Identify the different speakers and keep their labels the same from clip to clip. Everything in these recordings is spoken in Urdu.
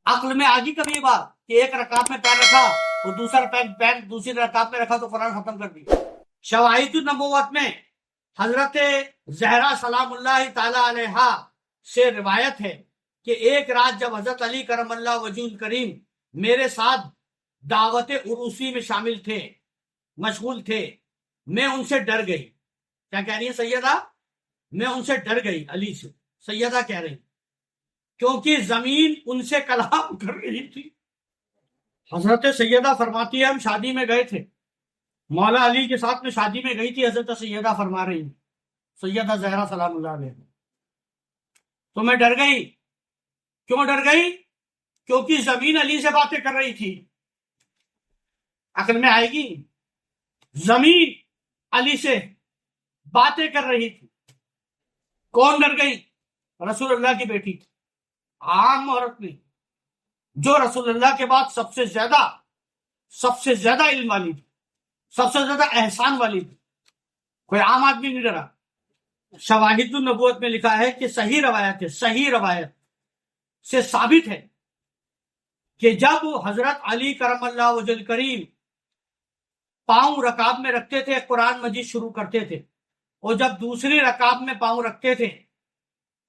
Speaker 1: عقل میں آگی کبھی بات کہ ایک رکعت میں پیر رکھا اور دوسرا پیر دوسری رکعت میں رکھا تو قرآن ختم کر دیا۔ شواہد النبوت میں حضرت زہرا سلام اللہ تعالی علیہا سے روایت ہے کہ ایک رات جب حضرت علی کرم اللہ وجہ کریم میرے ساتھ دعوت عروسی میں شامل تھے، مشغول تھے، میں ان سے ڈر گئی۔ کیا کہہ رہی ہیں سیدہ؟ میں ان سے ڈر گئی، علی سے سیدہ کہہ رہی، کیونکہ زمین ان سے کلام کر رہی تھی۔ حضرت سیدہ فرماتی ہے ہم شادی میں گئے تھے، مولا علی کے ساتھ میں شادی میں گئی تھی، حضرت سیدہ فرما رہی ہیں، سیدہ زہرا سلام اللہ علیہ، تو میں ڈر گئی۔ کیوں ڈر گئی؟ کیونکہ زمین علی سے باتیں کر رہی تھی۔ عقل میں آئے گی؟ زمین علی سے باتیں کر رہی تھی۔ کون ڈر گئی؟ رسول اللہ کی بیٹی، عام عورت نہیں، جو رسول اللہ کے بعد سب سے زیادہ علم والی تھی، سب سے زیادہ احسان والی تھی، کوئی عام آدمی نہیں ڈرا۔ شواہد النبوت میں لکھا ہے کہ صحیح روایت سے ثابت ہے کہ جب حضرت علی کرم اللہ وجہ کریم پاؤں رکعت میں رکھتے تھے قرآن مجید شروع کرتے تھے، اور جب دوسری رکعت میں پاؤں رکھتے تھے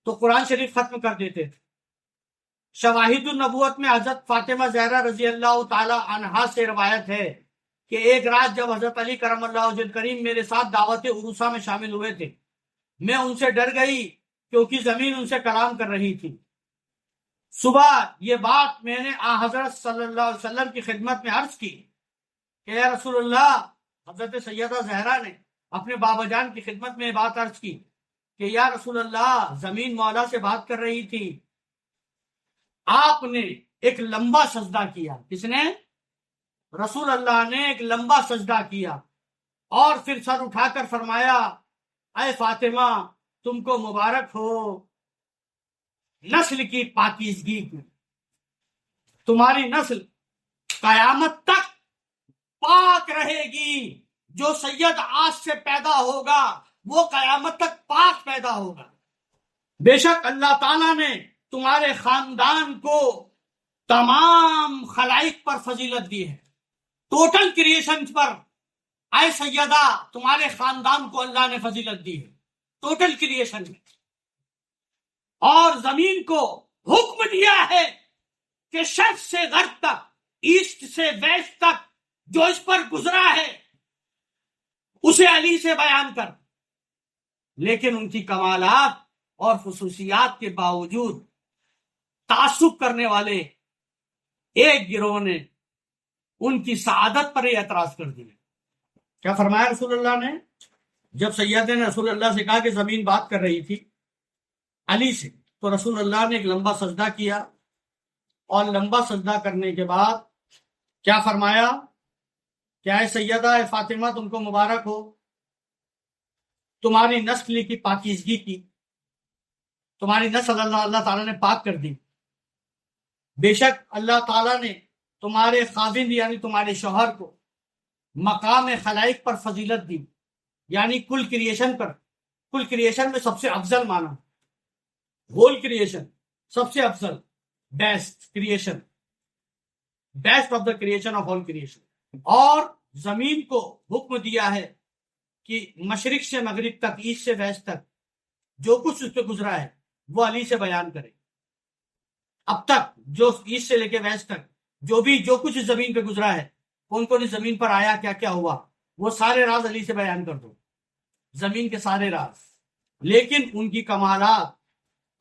Speaker 1: تو قرآن شریف ختم کر دیتے تھے۔ شواہد النبوت میں حضرت فاطمہ زہرا رضی اللہ تعالی عنہا سے روایت ہے کہ ایک رات جب حضرت علی کرم اللہ وجہ کریم میرے ساتھ دعوت عروسہ میں شامل ہوئے تھے، میں ان سے ڈر گئی کیونکہ زمین ان سے کلام کر رہی تھی۔ صبح یہ بات میں نے حضرت صلی اللہ علیہ وسلم کی خدمت میں عرض کی کہ اے رسول اللہ، حضرت سیدہ زہرا نے اپنے بابا جان کی خدمت میں بات عرض کی کہ یا رسول اللہ، زمین مولا سے بات کر رہی تھی۔ آپ نے ایک لمبا سجدہ کیا۔ کس نے؟ رسول اللہ نے ایک لمبا سجدہ کیا اور پھر سر اٹھا کر فرمایا اے فاطمہ، تم کو مبارک ہو نسل کی پاکیزگی کی، تمہاری نسل قیامت تک پاک رہے گی، جو سید آج سے پیدا ہوگا وہ قیامت تک پاک پیدا ہوگا۔ بے شک اللہ تعالیٰ نے تمہارے خاندان کو تمام خلائق پر فضیلت دی ہے، ٹوٹل کریشن پر۔ اے سیدہ، تمہارے خاندان کو اللہ نے فضیلت دی ہے ٹوٹل کریشن میں، اور زمین کو حکم دیا ہے کہ شرق سے غرب تک، ایسٹ سے ویسٹ تک جو اس پر گزرا ہے اسے علی سے بیان کر۔ لیکن ان کی کمالات اور خصوصیات کے باوجود تعصب کرنے والے ایک گروہ نے ان کی سعادت پر ہی اعتراض کر دیا۔ کیا فرمایا رسول اللہ نے؟ جب سیدہ نے رسول اللہ سے کہا کہ زمین بات کر رہی تھی علی سے، تو رسول اللہ نے ایک لمبا سجدہ کیا، اور لمبا سجدہ کرنے کے بعد کیا فرمایا کہ اے سیدہ، اے فاطمہ، تم کو مبارک ہو، تمہاری نسل کی پاکیزگی کی، تمہاری نسل اللہ تعالیٰ نے پاک کر دی۔ بے شک اللہ تعالیٰ نے تمہارے خاوند یعنی تمہارے شوہر کو مقام خلائق پر فضیلت دی، یعنی کل کریشن میں سب سے افضل مانا، ہول کریشن سب سے افضل، best of the creation of whole creation. اور زمین کو حکم دیا ہے کہ مشرق سے مغرب تک، ایسٹ سے ویسٹ تک جو کچھ اس پہ گزرا ہے وہ علی سے بیان کرے۔ اب تک جو ایسٹ سے لے کے ویسٹ تک جو کچھ اس زمین پہ گزرا ہے، کون کون اس زمین پر آیا، کیا کیا ہوا، وہ سارے راز علی سے بیان کر دو، زمین کے سارے راز۔ لیکن ان کی کمالات،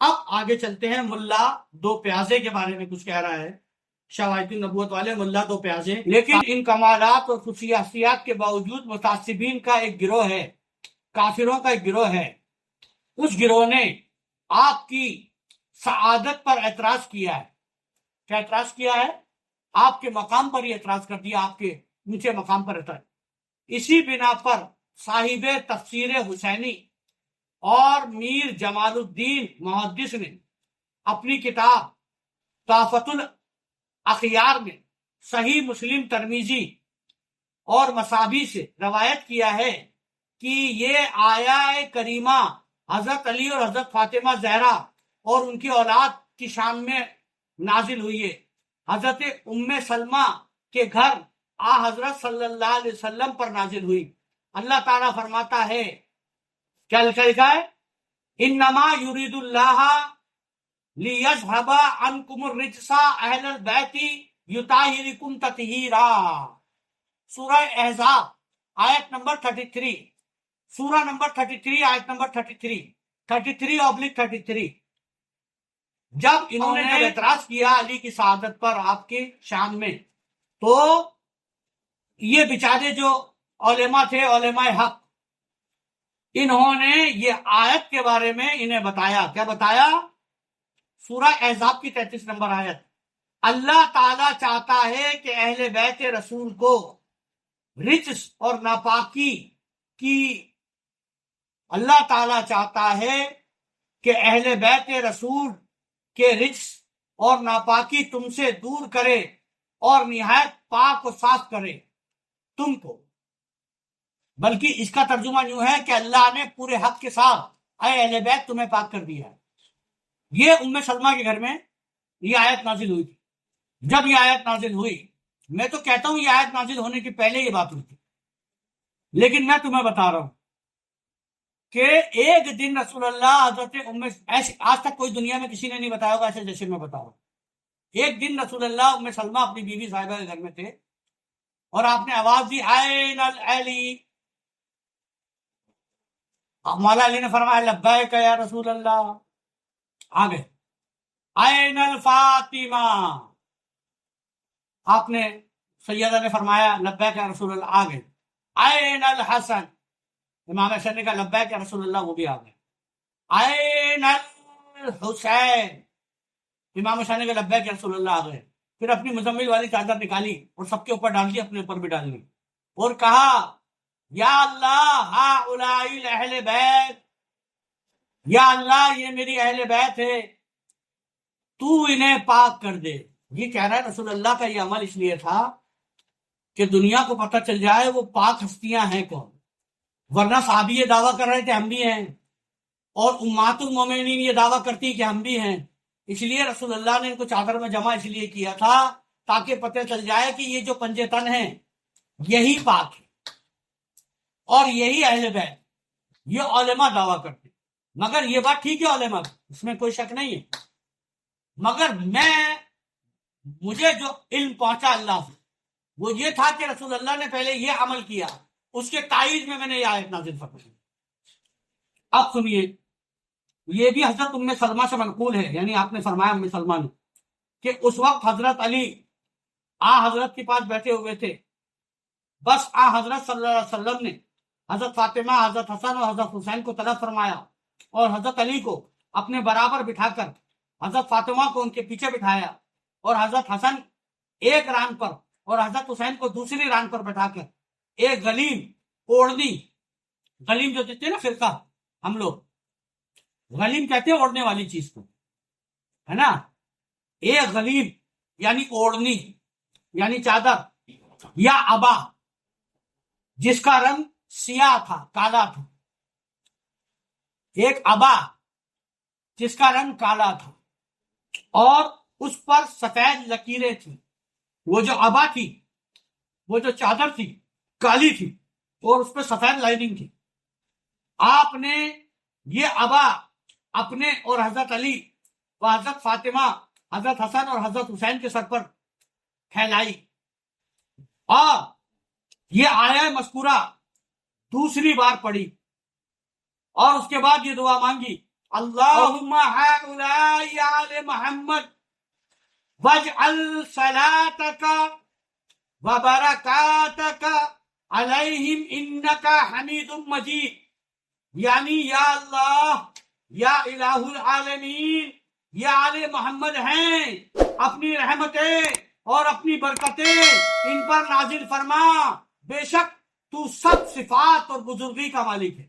Speaker 1: اب آگے چلتے ہیں۔ ملا دو پیازے کے بارے میں کچھ کہہ رہا ہے، شواہد النبوت والے ملا دو پیازے۔ لیکن ان کمالات اور خصوصیات کے باوجود متعصبین کا ایک گروہ ہے، کافروں کا ایک گروہ ہے، اس گروہ نے آپ کی سعادت پر اعتراض کیا ہے۔ کیا اعتراض کیا ہے؟ آپ کے مقام پر ہی اعتراض کر دیا، آپ کے اونچے مقام پر اعتراض۔ اسی بنا پر صاحب تفسیر حسینی اور میر جمال الدین محدث نے اپنی کتاب طاقت الاخیار میں صحیح مسلم ترمیزی اور مسابی سے روایت کیا ہے کہ یہ آیہ کریمہ حضرت علی اور حضرت فاطمہ زہرا اور ان کی اولاد کی شان میں نازل ہوئی ہے حضرت ام سلمہ کے گھر حضرت صلی اللہ علیہ وسلم پر نازل ہوئی۔ اللہ تعالیٰ فرماتا ہے، کیا لکھا ہے؟ انما یرید اللہ لیذھب عنکم الرجس اہل البیت یطہرکم تطہیرا، سورہ احزاب آیت نمبر 33، سورہ نمبر 33 آیت نمبر 33 جب انہوں نے اعتراض کیا علی کی شہادت پر آپ کی شان میں، تو یہ بیچارے جو علماء تھے، علماء حق، انہوں نے یہ آیت کے بارے میں انہیں بتایا۔ کیا بتایا؟ سورہ احزاب کی 33 نمبر آیت، اللہ تعالیٰ چاہتا ہے کہ اہل بیت رسول کو رجس اور ناپاکی کی، اللہ تعالیٰ چاہتا ہے کہ اہل بیت رسول کے رجس اور ناپاکی تم سے دور کرے اور نہایت پاک و صاف کرے تم کو۔ بلکہ اس کا ترجمہ یوں ہے کہ اللہ نے پورے حق کے ساتھ اے اہل بیت تمہیں پاک کر دیا ہے۔ یہ ام سلمہ کے گھر میں یہ آیت نازل ہوئی تھی۔ جب یہ آیت نازل ہوئی، میں تو کہتا ہوں یہ آیت نازل ہونے کے پہلے یہ بات ہوئی تھی، لیکن میں تمہیں بتا رہا ہوں کہ ایک دن رسول اللہ حضرت آج تک کوئی دنیا میں کسی نے نہیں بتایا ہوگا ایسے جیسے میں بتا رہا ہوں۔ ایک دن رسول اللہ ام سلمہ اپنی بیوی صاحبہ کے گھر میں تھے اور آپ نے آواز دی، آئین العلی۔ مولا علی نے فرمایا لبیک یا رسول اللہ، آگے آئین الفاطمہ، آپ نے سیدہ نے فرمایا لبیک یا رسول اللہ، آگے آئین الحسن، امام حسن نے کہا لبیک یا رسول اللہ، وہ بھی آگے آئین الحسین، امام حسین نے کہا لبیک یا رسول اللہ، آگے۔ پھر اپنی مزمل والی چادر نکالی اور سب کے اوپر ڈال دی، اپنے اوپر بھی ڈال لی، اور کہا یا اللہ ہؤلاء اہل بیت، یا اللہ یہ میری اہل بیت ہے، تو انہیں پاک کر دے۔ یہ کہہ رہا ہے رسول اللہ کا یہ عمل اس لیے تھا کہ دنیا کو پتہ چل جائے وہ پاک ہستیاں ہیں کون، ورنہ صحابی یہ دعویٰ کر رہے تھے ہم بھی ہیں، اور امہات المومنین یہ دعویٰ کرتی کہ ہم بھی ہیں۔ اس لیے رسول اللہ نے ان کو چادر میں جمع اس لیے کیا تھا تاکہ پتہ چل جائے کہ یہ جو پنجے تن ہیں یہی پاک ہے اور یہی اہل بیت، یہ علماء دعویٰ کرتے۔ مگر یہ بات ٹھیک ہے علماء، اس میں کوئی شک نہیں ہے، مگر مجھے جو علم پہنچا اللہ سے وہ یہ تھا کہ رسول اللہ نے پہلے یہ عمل کیا، اس کے تائید میں نے یہ آیت نازل فرمائی۔ اب سنیے، یہ بھی حضرت ام سلمہ سے منقول ہے، یعنی آپ نے فرمایا ام سلمہ نے کہ اس وقت حضرت علی حضرت کے پاس بیٹھے ہوئے تھے، بس حضرت صلی اللہ علیہ وسلم نے حضرت فاطمہ، حضرت حسن اور حضرت حسین کو طلب فرمایا اور حضرت علی کو اپنے برابر بٹھا کر حضرت فاطمہ کو ان کے پیچھے بٹھایا اور حضرت حسن ایک ران پر اور حضرت حسین کو دوسری ران پر بٹھا کر ایک غلیم اوڑھنی، غلیم جو دیتے ہیں نا فرقہ، ہم لوگ غلیم کہتے ہیں اوڑھنے والی چیز کو، ہے نا، ایک غلیم یعنی اوڑھنی یعنی چادر یا عبا جس کا رنگ سیاہ تھا، کالا تھا، ایک عبا جس کا رنگ کالا تھا اور اس پر سفید لکیریں تھیں۔ وہ جو عبا تھی، وہ جو چادر تھی کالی تھی اور اس پہ سفید لائننگ تھی۔ آپ نے یہ عبا اپنے اور حضرت علی و حضرت فاطمہ، حضرت حسن اور حضرت حسین کے سر پر پھیلائی اور یہ آیہ مذکورہ دوسری بار پڑھی اور اس کے بعد یہ دعا مانگی، اللہم ہؤلاء آل محمد واجعل صلاتک وبرکاتک علیہم انک حمید مجید، یعنی یا اللہ، یا الہ العالمین، یہ آل محمد ہیں، اپنی رحمتیں اور اپنی برکتیں ان پر نازل فرما، بے شک تو سب صفات اور بزرگی کا مالک ہے۔